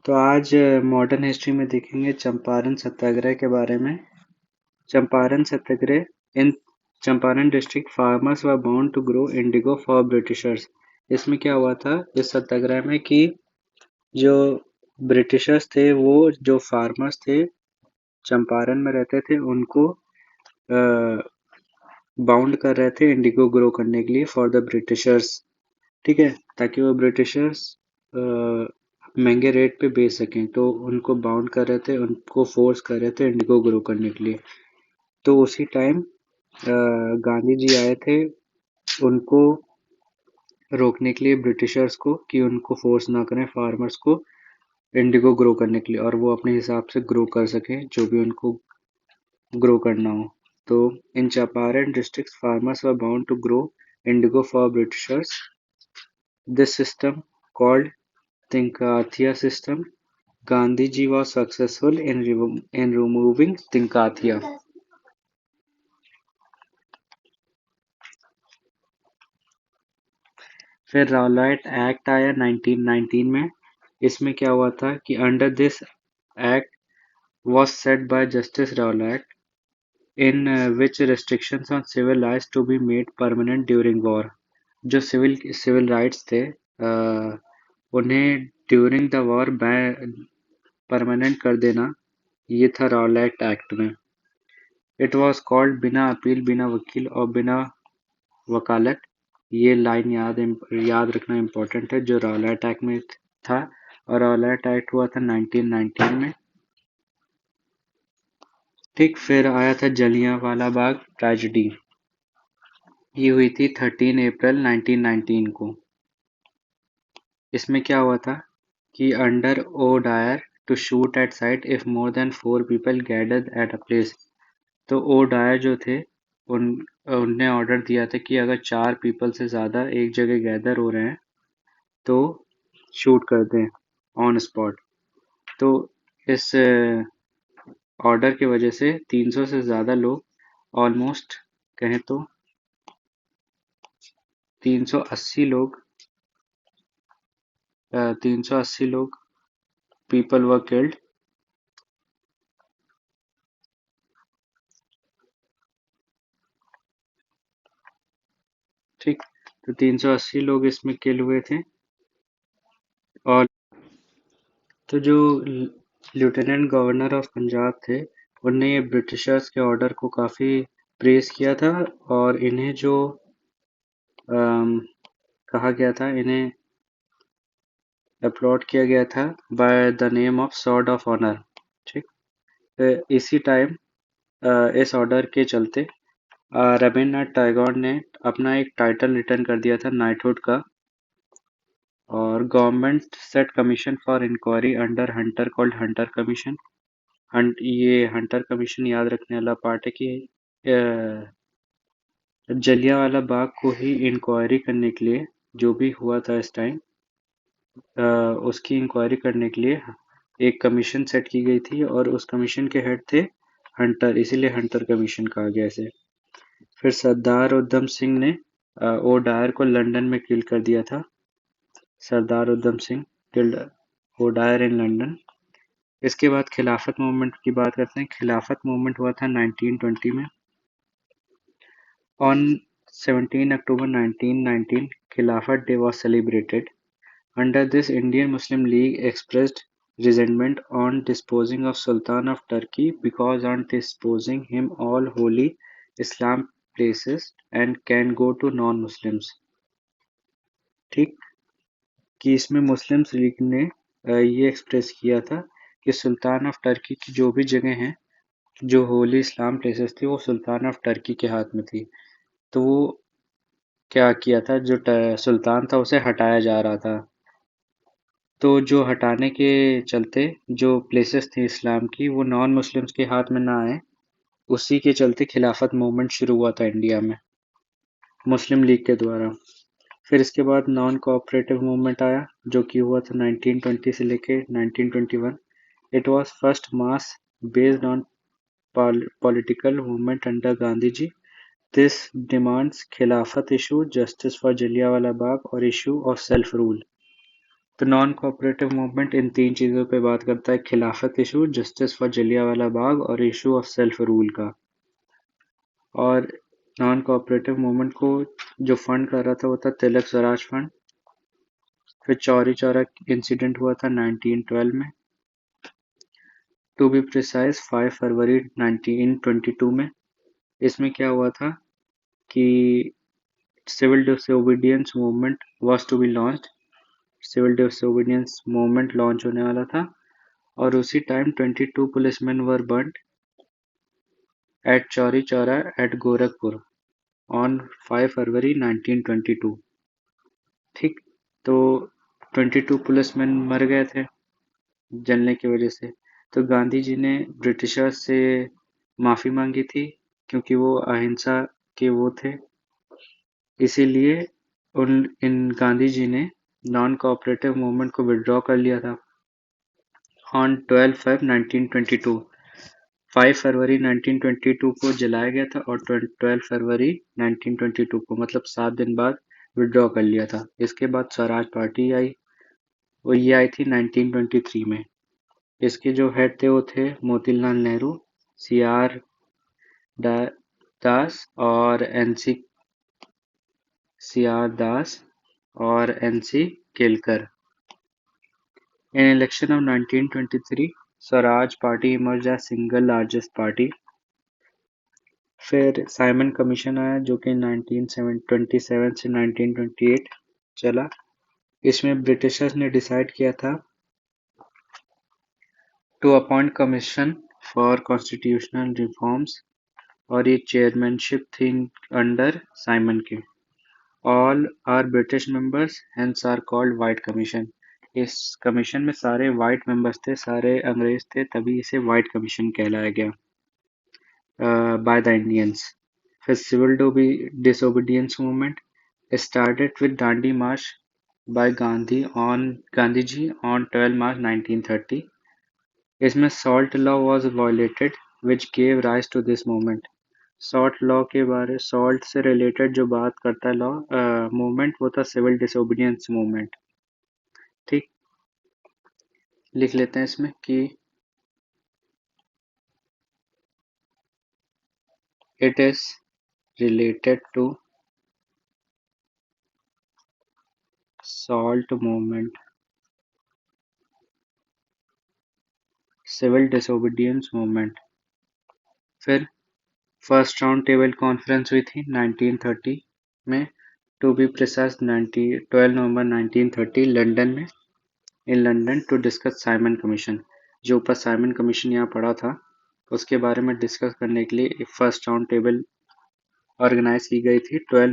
तो आज modern history में देखेंगे चंपारण सत्याग्रह के बारे में। Champaran Satyagraha in Champaran district farmers were bound to grow indigo for Britishers. इसमें क्या हुआ था इस सत्याग्रह में कि जो ब्रिटिशर्स थे वो जो फार्मर्स थे चंपारण में रहते थे उनको बाउंड कर रहे थे इंडिगो ग्रो करने के लिए फॉर द ब्रिटिशर्स। ठीक है, ताकि वो ब्रिटिशर्स महंगे रेट पे बेच सकें, तो उनको बाउंड कर रहे थे, उनको फोर्स कर रहे थे इंडिगो ग्रो करने के लिए। तो उसी टाइम गांधी जी आए थे उनको रोकने के लिए ब्रिटिशर्स को कि उनको फोर्स ना करें फार्मर्स को इंडिगो ग्रो करने के लिए और वो अपने हिसाब से ग्रो कर सकें जो भी उनको ग्रो करना हो। तो in Champaran district farmers were bound to grow indigo for Britishers. This system called Tinkathia system. Gandhiji was successful in removing Tinkathia. फिर रॉलेट एक्ट आया 1919 में। इसमें क्या हुआ था कि under this act was set by Justice Rowlatt in which restrictions on civil rights to be made permanent during war. जो civil rights थे उन्हें ड्यूरिंग द वॉर परमानेंट कर देना, ये था रॉलेट एक्ट में। इट वॉज कॉल्ड बिना appeal, बिना वकील और बिना वकालत। ये लाइन याद रखना इम्पोर्टेंट है जो रॉलेट एक्ट में था। और रॉलेट एक्ट हुआ था 1919 में। ठीक, फिर आया था जलियांवाला बाग ट्रेजेडी। ये हुई थी 13 अप्रैल 1919 को। इसमें क्या हुआ था कि under O'Dwyer to shoot at sight if more than 4 people gathered at a place. तो ओ डायर जो थे उन उनने ऑर्डर दिया था कि अगर 4 पीपल से ज़्यादा एक जगह गैदर हो रहे हैं तो शूट कर दें ऑन स्पॉट। तो इस ऑर्डर की वजह से 300 से ज़्यादा लोग, ऑलमोस्ट कहें तो 380 लोग 380 लोग पीपल वर किल्ड। ठीक, तो 380 लोग इसमें किल हुए थे। और तो जो लेफ्टिनेंट गवर्नर ऑफ पंजाब थे उनने ये ब्रिटिशर्स के ऑर्डर को काफ़ी प्रेस किया था और इन्हें जो कहा गया था, इन्हें अपलॉड किया गया था by the name of sword of honour. ठीक, इसी टाइम इस ऑर्डर के चलते रविन्द्रनाथ टैगोर ने अपना एक टाइटल रिटर्न कर दिया था नाइटहुड का। और government set commission for inquiry under Hunter called Hunter commission. ये हंटर कमीशन याद रखने वाला पार्ट है कि जलियांवाला बाग को ही इंक्वायरी करने के लिए, जो भी हुआ था इस टाइम, उसकी इंक्वायरी करने के लिए एक कमीशन सेट की गई थी और उस कमीशन के हेड थे हंटर, इसीलिए हंटर कमीशन कहा गया इसे। फिर सरदार उधम सिंह ने ओ डायर को लंदन में किल कर दिया था। Sardar Udham Singh killed O'Dwyer in London. इसके बाद खिलाफत मूवमेंट की बात करते हैं। खिलाफत मूवमेंट हुआ था 1920 में। On 17 October 1919, Khilafat Day was celebrated. Under this, Indian Muslim League expressed resentment on disposing of Sultan of Turkey because on disposing him all holy Islam places and can go to non-Muslims. ठीक, कि इसमें Muslims league ने ये express किया था कि सुल्तान of Turkey की जो भी जगह हैं जो होली इस्लाम प्लेसेस थी वो सुल्तान ऑफ टर्की के हाथ में थी। तो वो क्या किया था, जो सुल्तान था उसे हटाया जा रहा था। तो जो हटाने के चलते जो प्लेसेस थी इस्लाम की वो नॉन मुस्लिम्स के हाथ में ना आए, उसी के चलते खिलाफत मूवमेंट शुरू हुआ था इंडिया में मुस्लिम लीग के द्वारा। फिर इसके बाद नॉन कोऑपरेटिव मूवमेंट आया जो कि हुआ था 1920 से लेके 1921। It was first mass based on political movement under Gandhi ji. This demands Khilafat issue, justice for Jallianwala Bagh और issue of self rule। तो नॉन कोऑपरेटिव मूवमेंट इन तीन चीज़ों पे बात करता है: खिलाफत issue, justice for Jallianwala Bagh और इशू ऑफ सेल्फ रूल का। और नॉन कोऑपरेटिव मूवमेंट को जो फंड कर रहा था वो था तिलक स्वराज फंड। फिर चौरी चौरा इंसिडेंट हुआ था 1912 में, टू बी प्रिसाइज 5 फरवरी 1922 में। इसमें क्या हुआ था कि civil disobedience movement was to be launched, civil disobedience movement launch होने वाला था, और उसी time 22 policeman were burned at Chauri Chaura at Gorakhpur on 5 February 1922। ठीक, तो 22 पुलिसमैन मर गए थे जलने की वजह से। तो गांधी जी ने ब्रिटिशर्स से माफी मांगी थी, क्योंकि वो अहिंसा के वो थे। इसीलिए उन इन गांधी जी ने नॉन कोऑपरेटिव मूवमेंट को विड्रॉ कर लिया था ऑन 12 फेब 1922। 5 फरवरी 1922 को जलाया गया था और 12 फरवरी 1922 को, मतलब 7 दिन बाद विड्रॉ कर लिया था। इसके बाद स्वराज पार्टी आई, वो ये आई थी 1923 में। इसके जो हेड थे वो थे मोतीलाल नेहरू, सी आर दास और N C Kelkar. In election of 1923, Swaraj Party emerged as single largest party। फिर साइमन कमीशन आया जो कि 1927 से 1928 चला। इसमें ब्रिटिशर्स ने डिसाइड किया था to appoint commission for constitutional reforms, और ये चेयरमैनशिप थी अंडर साइमन के। All are British members hence are called white commission. इस कमीशन में सारे व्हाइट मेंबर्स थे, सारे अंग्रेज थे, तभी इसे व्हाइट कमीशन कहलाया गया by the Indians. His civil disobedience movement started with Dandi March by Gandhiji on 12 March 1930. इसमें salt law was violated, which gave rise to this movement. Salt से रिलेटेड जो बात करता है लॉ मूवमेंट, वो था सिविल डिसोबीडियंस मूवमेंट। ठीक, लिख लेते हैं इसमें कि it is related to salt movement, civil disobedience movement. फिर फर्स्ट राउंड टेबल कॉन्फ्रेंस हुई थी 1930 में, to be precise 12 November 1930 London में, in London, to discuss Simon Commission. जो ऊपर साइमन कमीशन यहाँ पढ़ा था उसके बारे में डिस्कस करने के लिए फर्स्ट राउंड टेबल ऑर्गेनाइज की गई थी 12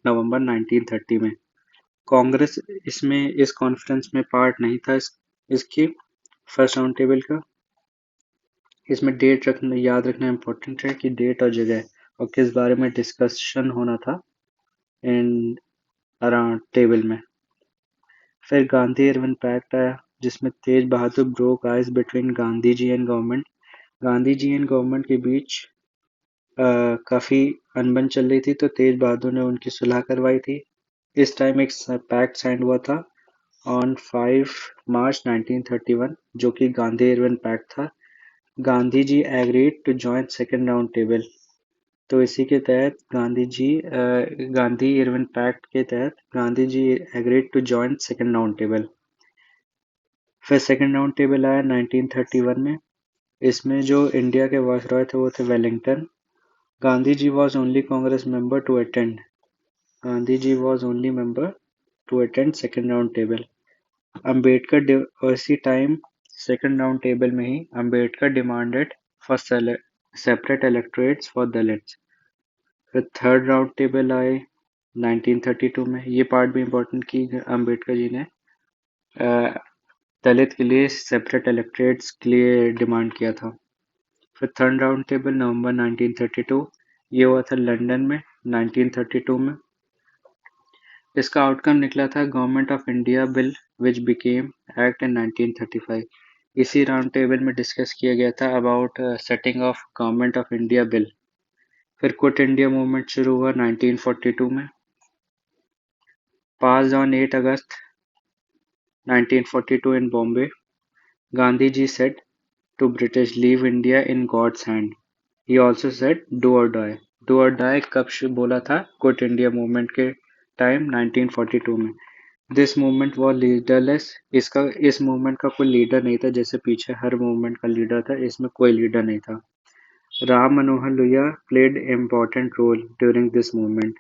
नवंबर 1930 में। कांग्रेस इसमें इस कॉन्फ्रेंस में पार्ट नहीं था इसकी फर्स्ट राउंड टेबल का। इसमें डेट रखना, याद रखना इम्पोर्टेंट है कि डेट और जगह और किस बारे में डिस्कशन होना था इन अराउंड टेबल में। फिर गांधी इरविन पैक्ट आया, जिसमें Tej Bahadur broke ice between Gandhi ji and government. Gandhi ji and government के बीच काफी अनबन चल रही थी, तो तेज बहादुर ने उनकी सुलह करवाई थी। इस टाइम एक पैक्ट साइन हुआ था ऑन 5 मार्च 1931, जो कि गांधी इरविन पैक्ट था। Gandhi ji agreed to join second round table. तो इसी के तहत गांधी इरविन पैक्ट के तहत Gandhi ji agreed to join second round table. फिर सेकेंड राउंड टेबल आया 1931 में। इसमें जो इंडिया के वायसरॉय थे वो थे Wellington. Gandhi ji was only Congress member to attend, Gandhi ji was only member to attend second round table. Ambedkar इसी टाइम सेकेंड राउंड टेबल में ही Ambedkar demanded for separate electorates for Dalits. फिर थर्ड राउंड टेबल आए 1932 में। ये पार्ट भी इम्पोर्टेंट कि अम्बेडकर जी ने दलित के लिए सेपरेट इलेक्टोरेट्स के लिए डिमांड किया था। फिर थर्ड राउंड टेबल नवंबर 1932, ये हुआ था लंदन में 1932 में। इसका आउटकम निकला था government of India bill which became act in 1935। इसी राउंड टेबल में डिस्कस किया गया था about setting of government of India bill. फिर क्विट इंडिया मूवमेंट शुरू हुआ 1942 में, pass on 8 August 1942 in Bombay, Gandhiji said to British, "Leave India in God's hand." He also said, "Do or die." "Do or die" कब बोला था? Quit India movement के time 1942 में। This movement was leaderless. इस movement का कोई leader नहीं था, जैसे पीछे हर मूवमेंट का लीडर था, इसमें कोई लीडर नहीं था। Ram Manohar Lohia played important role during this movement.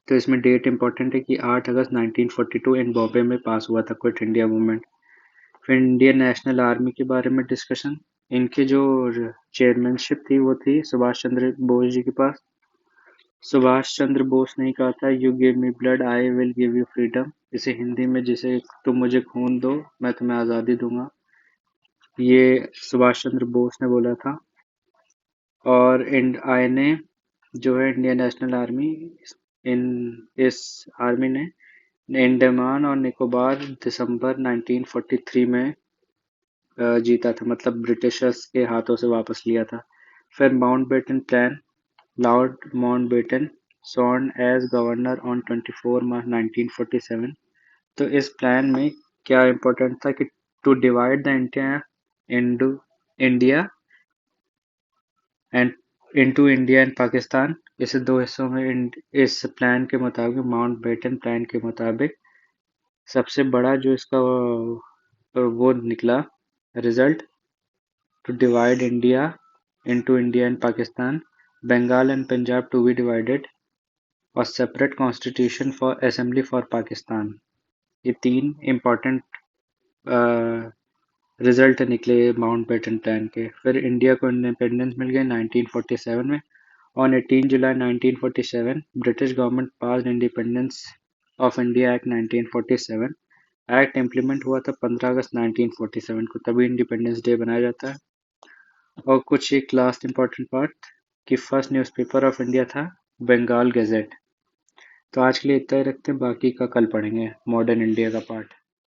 तो इसमें डेट इंपॉर्टेंट है कि 8 अगस्त 1942 इन बॉम्बे में पास हुआ था क्विट इंडिया मूवमेंट। फिर इंडियन नेशनल आर्मी के बारे में डिस्कशन। इनकी जो चेयरमैनशिप थी वो थी सुभाष चंद्र बोस जी के पास। सुभाष चंद्र बोस ने कहा था, "you give me blood, I will give you freedom". इसे हिंदी में, जिसे "तुम मुझे खून दो, मैं तुम्हें आज़ादी दूंगा", ये सुभाष चंद्र बोस ने बोला था। और ने जो है इंडियन नेशनल आर्मी, इन इस आर्मी ने अंडमान और निकोबार दिसंबर 1943 में जीता था, मतलब ब्रिटिशर्स के हाथों से वापस लिया था। फिर Mountbatten plan. Lord Mountbatten sworn as governor on 24 March 1947। तो इस प्लान में क्या इम्पोर्टेंट था कि to divide the India Indo India and into India and Pakistan. इसे दो हिस्सों में इस प्लान के मुताबिक, माउंटबेटन प्लान के मुताबिक, सबसे बड़ा जो इसका वो निकला result, to divide India into India and Pakistan, Bengal and Punjab to be divided, और separate constitution for assembly for Pakistan। ये तीन इम्पोर्टेंट रिजल्ट निकले माउंटबेटन प्लान के। फिर इंडिया को इंडिपेंडेंस मिल गया 1947 में। On 18 July 1947 British government pass independence of India act 1947। Act implement हुआ था 15 अगस्त 1947 को, तभी इंडिपेंडेंस डे बनाया जाता है। और कुछ एक लास्ट इम्पोर्टेंट पार्ट कि फर्स्ट न्यूज़पेपर ऑफ इंडिया था बंगाल गैजेट। तो आज के लिए इतना ही रखते हैं, बाकी का कल पढ़ेंगे, मॉडर्न इंडिया का पार्ट।